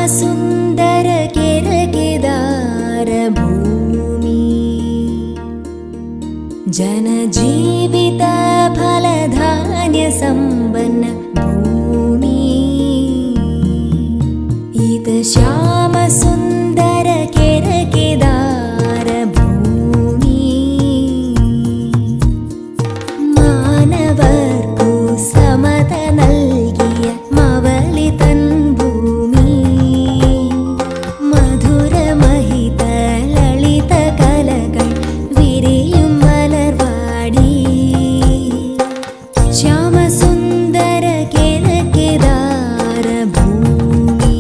सुन्दर केरकेदार भूमि जनजीवित फलधान्य सम्पन्न भूमि इत श्याम सुन्दर केरकेदार भूमि मानवर्कु समत नल्गिय मवलि तन् भूमि मधुर महित ललित कलकल विरियुम मलर्वाडी श्याम सुन्दर केरकेदार भूमि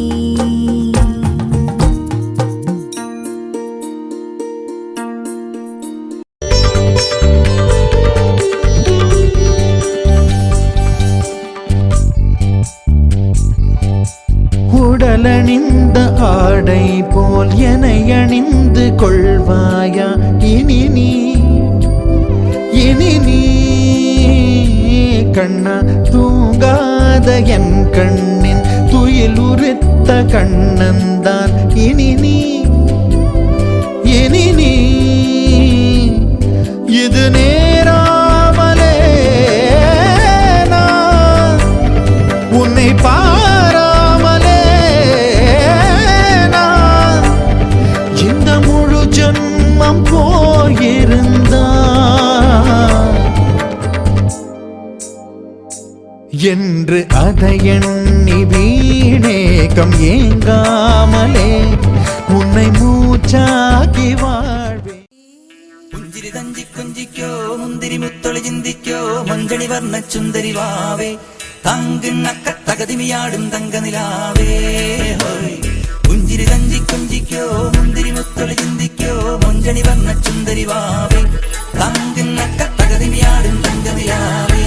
உடலணிந்த ஆடை போல் என்னை அணிந்து கொள்வாயா இனி நீ கண்ணா தூங்காத என் கண்ணின் துயில் உரித்த கண்ணந்தான் இனி நீ இது நேராமலே நான் உன்னை பாராமலே நான் இந்த முழு ஜன்மம் போயிருந்தா என்று அதை எண்ணி வீணேகம் ஏங்காமலே உன்னை மூச்சாக்கி வாழ்வே. പുഞ്ചിരി തഞ്ചി കുഞ്ചിക്കോ മുന്തിരി മുത്തൊളി ചിന്തിക്കോ മഞ്ചണി വർണ്ണ ചുന്ദരി വാവേ തങ്കിണ്ണക്ക തകതിമിയാടും തങ്കനിലാവേ ഹോയ് പുഞ്ചിരി തഞ്ചി കുഞ്ചിക്കോ മുന്തിരി മുത്തൊളി ചിന്തിക്കോ മഞ്ചണി വർണ്ണ ചുന്ദരി വാവേ തങ്കിണ്ണക്ക തകതിമിയാടും തങ്കനിലാവേ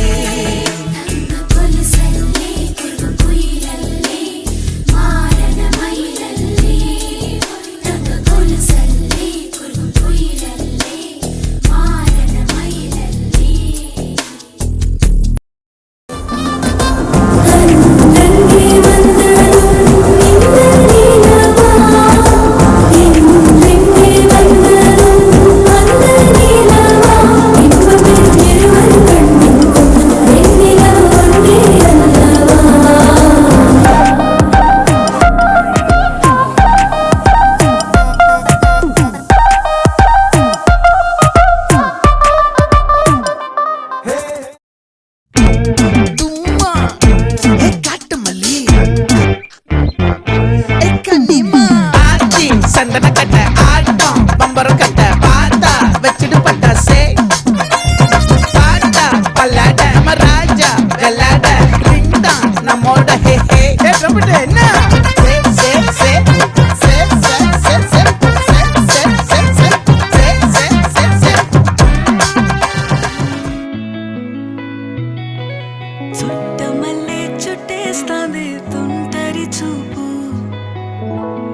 చుట్టమల్లే చుట్టేస్తాంది తుంటరి చూపు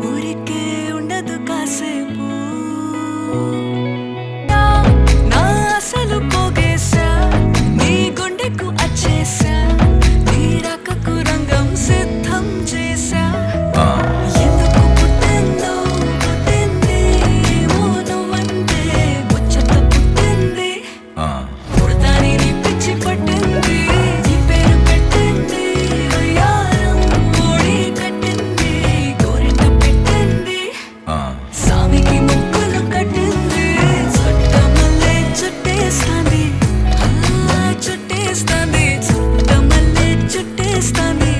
ఊరికే ఉండదు కాసేపు నా అసలు పోగేశా నీ గుండెకు అచ్చేసా నీ రకకు రంగం సిద్ధం చేశా ఎందుకు పుట్టిందో పుట్టింది ఏమో నువ్వంటే ముచ్చట పుట్టింది పుడతాని నీ పిచ్చి పట్టింది నీ పేరు పెట్టింది వయ్యారం ఓడి కట్టింది గోరింట పెట్టింది సామికి ముక్కులు కట్టింది చుట్టమల్లే చుట్టేస్తాంది చుట్టేస్తాంది చుట్టమల్లే చుట్టేస్తాంది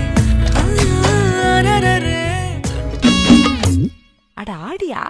అడ ఆడియా